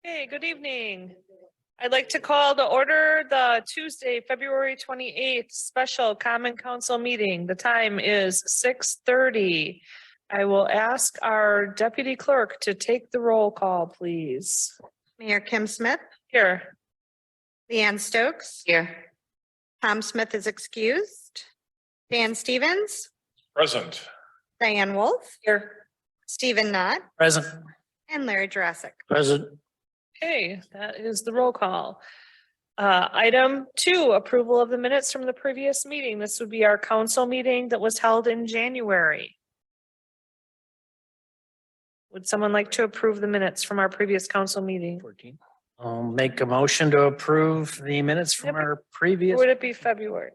Hey, good evening. I'd like to call to order the Tuesday, February 28th special Common Council meeting. The time is 6:30. I will ask our deputy clerk to take the roll call, please. Mayor Kim Smith, Here. Leanne Stokes, Here. Tom Smith is excused, Dan Stevens, Present. Diane Wolf, Here. Stephen Knott, Present. and Larry Jurassic. Present. Okay, that is the roll call. Item 2, approval of the minutes from the previous meeting. This would be our council meeting that was held in January. Would someone like to approve the minutes from our previous council meeting? 14. I'll make a motion to approve the minutes from our previous. Would it be February?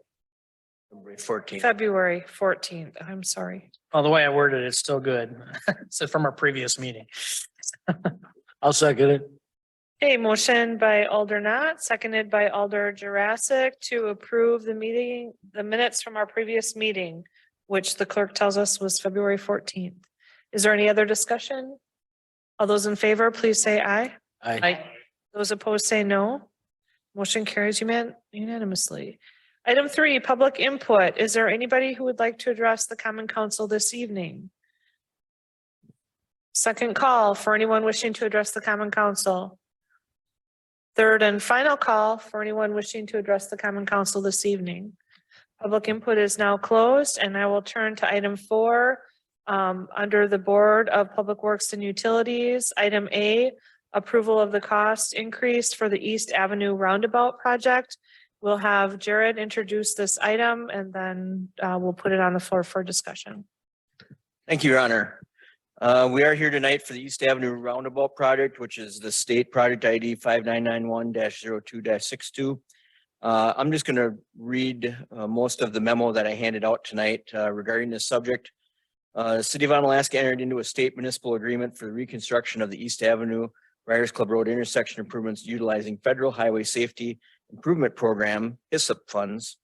14. February 14th, I'm sorry. Oh, the way I worded it's still good. So from our previous meeting. I'll second it. Okay, motion by Alder Knott, seconded by Alder Jurassic to approve the minutes from our previous meeting, which the clerk tells us was February 14th. Is there any other discussion? All those in favor, please say aye. Aye. Those opposed say no. Motion carries unanimously. Item 3, public input. Is there anybody who would like to address the Common Council this evening? Second call for anyone wishing to address the Common Council. Third and final call for anyone wishing to address the Common Council this evening. Public input is now closed, and I will turn to item 4 under the Board of Public Works and Utilities. Item A, approval of the cost increase for the East Avenue Roundabout project. We'll have Jared introduce this item, and then we'll put it on the floor for discussion. Thank you, Your Honor. We are here tonight for the East Avenue Roundabout project, which is the state project ID 5991-02-62. I'm just going to read most of the memo that I handed out tonight regarding this subject. The City of Onalaska entered into a state municipal agreement for the reconstruction of the East Avenue Riders Club Road intersection improvements utilizing Federal Highway Safety Improvement Program, HISIP funds.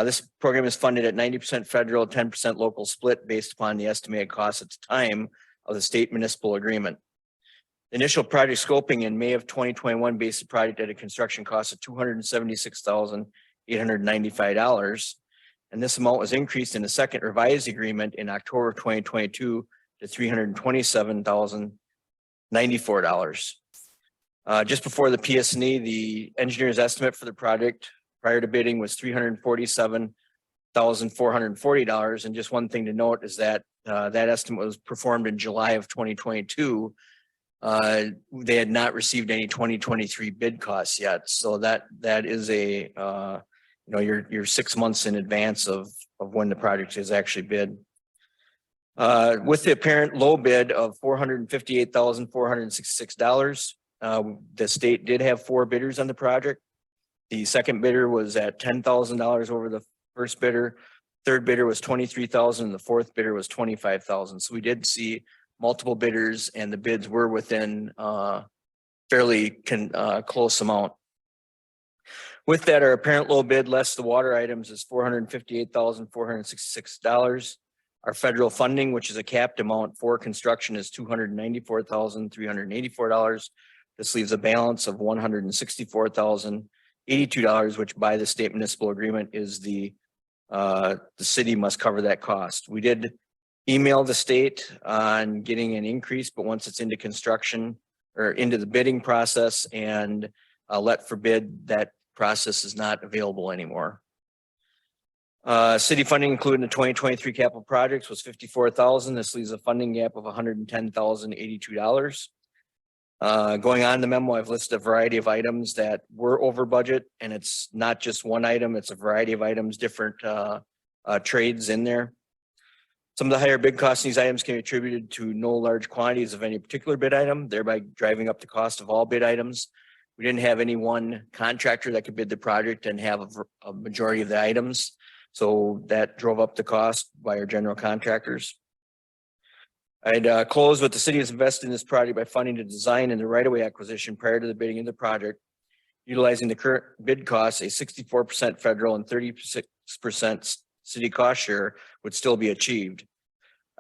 This program is funded at 90% federal, 10% local split based upon the estimated cost at the time of the state municipal agreement. The initial project scoping in May of 2021 based the project at a construction cost of $276,895. And this amount was increased in the second revised agreement in October of 2022 to $327,094. Just before the PS&E, the engineer's estimate for the project prior to bidding was $347,440. And just one thing to note is that that estimate was performed in July of 2022. They had not received any 2023 bid costs yet. So that is a, you're 6 months in advance of when the project is actually bid. With the apparent low bid of $458,466, the state did have 4 bidders on the project. The second bidder was at $10,000 over the first bidder. Third bidder was $23,000, and the fourth bidder was $25,000. So we did see multiple bidders, and the bids were within fairly close amount. With that, our apparent low bid less the water items is $458,466. Our federal funding, which is a capped amount for construction, is $294,384. This leaves a balance of $164,082, which by the state municipal agreement is the city must cover that cost. We did email the state on getting an increase, but once it's into construction or into the bidding process and let for bid, that process is not available anymore. City funding included in the 2023 capital projects was $54,000. This leaves a funding gap of $110,082. Going on the memo, I've listed a variety of items that were over budget, and it's not just one item, it's a variety of items, different trades in there. Some of the higher bid costs in these items can be attributed to no large quantities of any particular bid item, thereby driving up the cost of all bid items. We didn't have any one contractor that could bid the project and have a majority of the items. So that drove up the cost by our general contractors. I'd close with the city has invested in this project by funding the design and the right-of-way acquisition prior to the bidding of the project, utilizing the current bid costs, a 64% federal and 36% city cost share would still be achieved.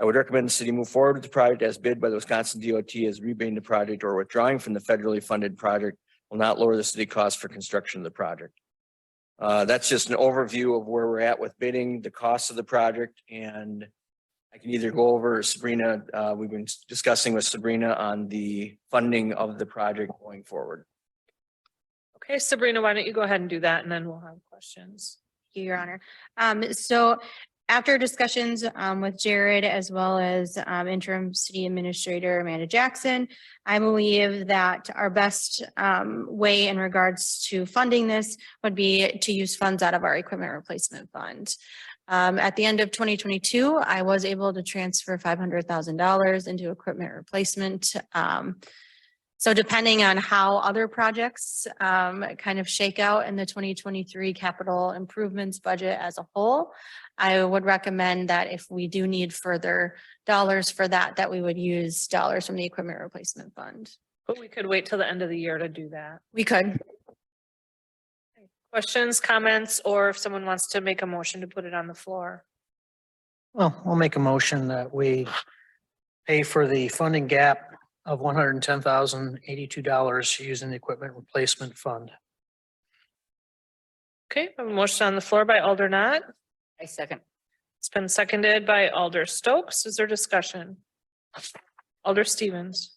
I would recommend the city move forward with the project as bid by the Wisconsin DOT as rebidding the project or withdrawing from the federally funded project will not lower the city cost for construction of the project. That's just an overview of where we're at with bidding, the cost of the project, and I can either go over Sabrina, we've been discussing with Sabrina on the funding of the project going forward. Okay, Sabrina, why don't you go ahead and do that and then we'll have questions. Thank you, Your Honor. So after discussions with Jared as well as interim city administrator Amanda Jackson, I believe that our best way in regards to funding this would be to use funds out of our equipment replacement fund. At the end of 2022, I was able to transfer $500,000 into equipment replacement. So depending on how other projects kind of shake out in the 2023 capital improvements budget as a whole, I would recommend that if we do need further dollars for that, that we would use dollars from the equipment replacement fund. But we could wait till the end of the year to do that. We could. Questions, comments, or if someone wants to make a motion to put it on the floor. Well, I'll make a motion that we pay for the funding gap of $110,082 using the equipment replacement fund. Okay, I have a motion on the floor by Alder Knott. I second. It's been seconded by Alder Stokes. Is there discussion? Alder Stevens.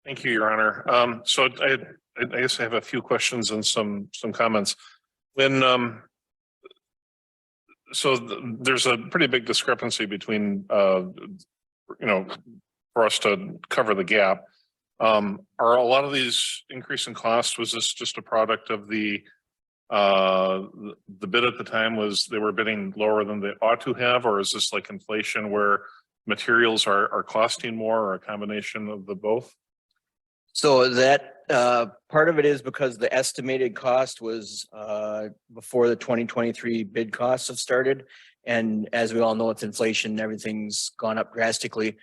Thank you, Your Honor. So I guess I have a few questions and some comments. When there's a pretty big discrepancy between for us to cover the gap. Are a lot of these increase in cost, was this just a product of the bid at the time was they were bidding lower than they ought to have, or is this like inflation where materials are costing more, or a combination of the both? So that part of it is because the estimated cost was before the 2023 bid costs have started. And as we all know, it's inflation, everything's gone up drastically.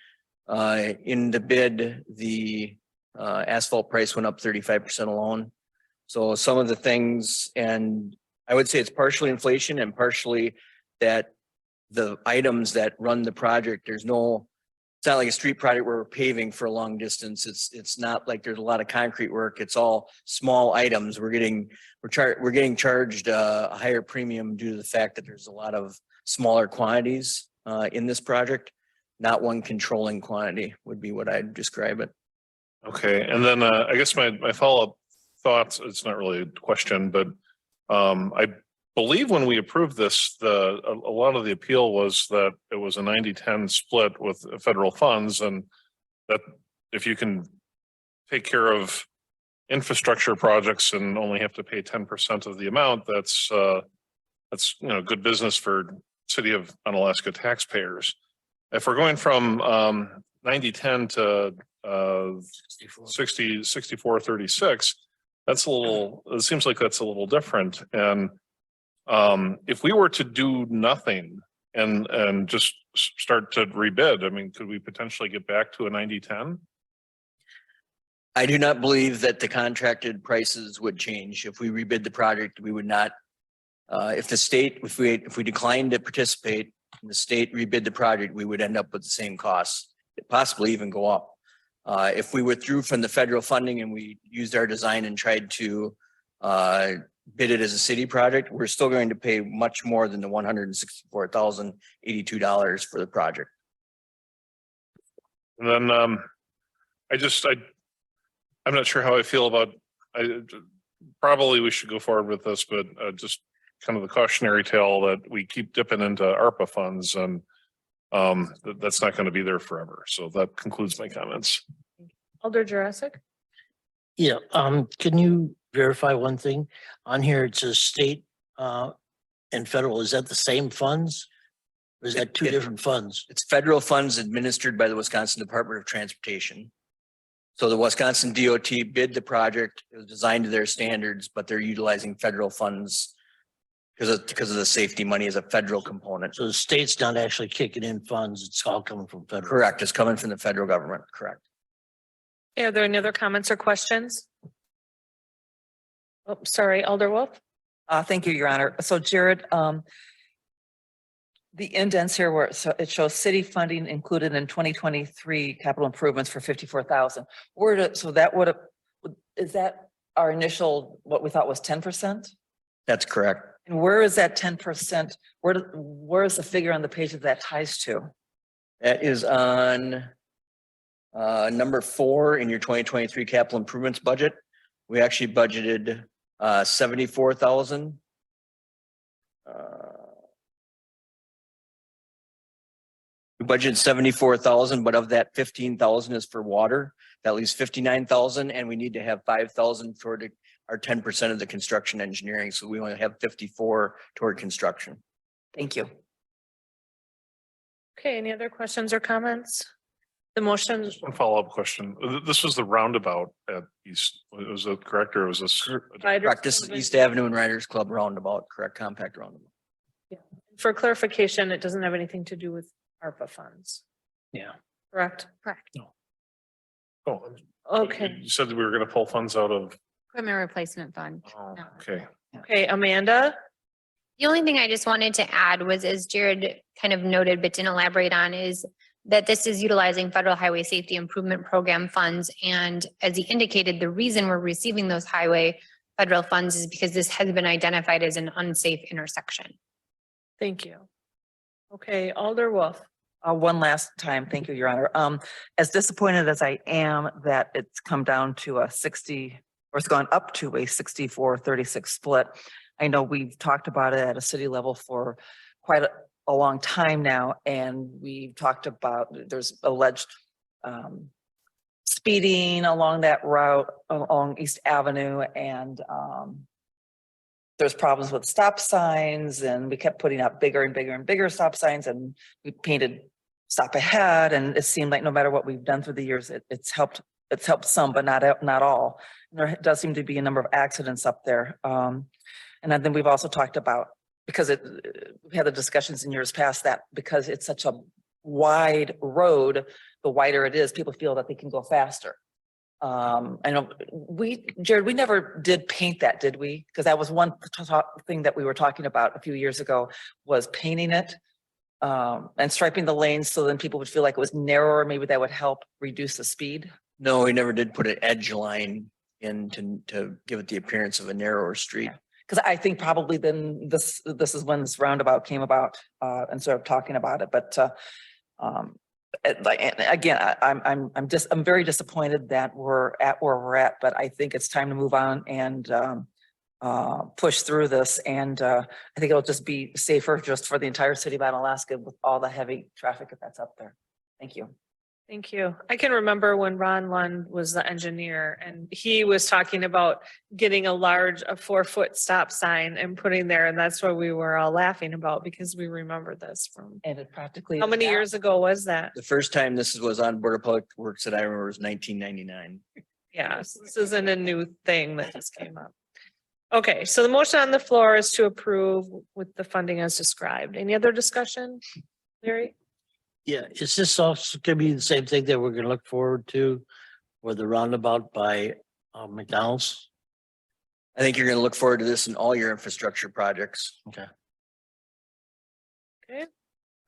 In the bid, the asphalt price went up 35% alone. So some of the things, and I would say it's partially inflation and partially that the items that run the project, it's not like a street project where we're paving for a long distance. It's not like there's a lot of concrete work. It's all small items. We're getting charged a higher premium due to the fact that there's a lot of smaller quantities in this project. Not one controlling quantity would be what I'd describe it. Okay, and then I guess my follow-up thoughts, it's not really a question, but I believe when we approved this, a lot of the appeal was that it was a 90-10 split with federal funds, and that if you can take care of infrastructure projects and only have to pay 10% of the amount, that's good business for City of Unalaska taxpayers. If we're going from 90-10 to 64-36, it seems like that's a little different. And if we were to do nothing and just start to rebid, I mean, could we potentially get back to a 90-10? I do not believe that the contracted prices would change. If we rebid the project, we would not. If we declined to participate and the state rebid the project, we would end up with the same costs, possibly even go up. If we withdrew from the federal funding and we used our design and tried to bid it as a city project, we're still going to pay much more than the $164,082 for the project. And then I'm not sure how I feel about, probably we should go forward with this, but just kind of the cautionary tale that we keep dipping into ARPA funds, and that's not going to be there forever. So that concludes my comments. Alder Jurassic. Yeah, can you verify one thing? On here, it says state and federal. Is that the same funds? Or is that two different funds? It's federal funds administered by the Wisconsin Department of Transportation. So the Wisconsin DOT bid the project. It was designed to their standards, but they're utilizing federal funds because of the safety money as a federal component. So the state's not actually kicking in funds. It's all coming from federal. Correct. It's coming from the federal government. Correct. Are there any other comments or questions? Oh, sorry, Alder Wolf. Thank you, Your Honor. So Jared, the indents here where so it shows city funding included in 2023 capital improvements for 54,000. So that would have, is that our initial, what we thought was 10%? That's correct. And where is that 10%? Where is the figure on the page that that ties to? That is on number 4 in your 2023 capital improvements budget. We actually budgeted 74,000. We budgeted 74,000, but of that 15,000 is for water. That leaves 59,000, and we need to have 5,000 toward our 10% of the construction engineering. So we only have 54 toward construction. Thank you. Okay, any other questions or comments? The motion, Just one follow-up question. This was the roundabout at East, was it correct, or was this? Correct. This is East Avenue and Riders Club roundabout, correct? Compact roundabout. for clarification, it doesn't have anything to do with ARPA funds, Yeah. correct? Correct. Oh, Okay, you said that we were gonna pull funds out of, Equipment replacement fund. oh, No. okay. okay, Amanda? The only thing I just wanted to add was, as Jared kind of noted but didn't elaborate on, is that this is utilizing Federal Highway Safety Improvement Program funds. And as he indicated, the reason we're receiving those highway federal funds is because this has been identified as an unsafe intersection. Thank you. Okay, Alder Wolf. One last time, thank you, Your Honor. As disappointed as I am that it's come down to a 60, or it's gone up to a 64-36 split. I know we've talked about it at a city level for quite a long time now, and we've talked about, there's alleged speeding along that route, along East Avenue, and there's problems with stop signs, and we kept putting up bigger and bigger and bigger stop signs, and we painted stop ahead, and it seemed like no matter what we've done through the years, it's helped some, but not all. And there does seem to be a number of accidents up there. And then we've also talked about, because we had the discussions in years past that because it's such a wide road, the wider it is, people feel that they can go faster. I know Jared, we never did paint that, did we? Because that was one thing that we were talking about a few years ago, was painting it and striping the lanes so then people would feel like it was narrower. Maybe that would help reduce the speed. No, we never did put an edge line in to give it the appearance of a narrower street. Because I think probably then this is when this roundabout came about and sort of talking about it. But like again, I'm very disappointed that we're at where we're at. But I think it's time to move on and push through this. And I think it'll just be safer just for the entire city of Onalaska with all the heavy traffic that's up there. Thank you. Thank you. I can remember when Ron Lund was the engineer and he was talking about getting a 4-foot stop sign and putting there. And that's what we were all laughing about because we remember this from, And it practically. how many years ago was that? The first time this was on Board of Public Works that I remember was 1999. Yeah, this isn't a new thing that just came up. Okay, so the motion on the floor is to approve with the funding as described. Any other discussion? Larry? Yeah, is this also gonna be the same thing that we're gonna look forward to for the roundabout by McDonald's? I think you're going to look forward to this in all your infrastructure projects. Okay. Okay.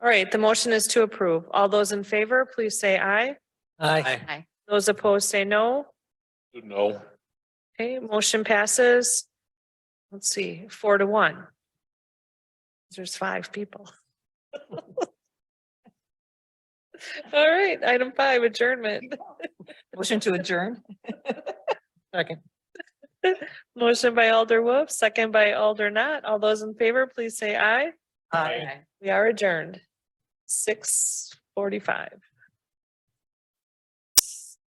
All right, the motion is to approve. All those in favor, please say aye. Aye. Those opposed say no. No, Okay, motion passes. Let's see, 4-1. There's 5 people. All right, item 5, adjournment. Motion to adjourn. Second. Motion by Alder Wolf, second by Alder Not. All those in favor, please say aye. Aye. We are adjourned. 6:45.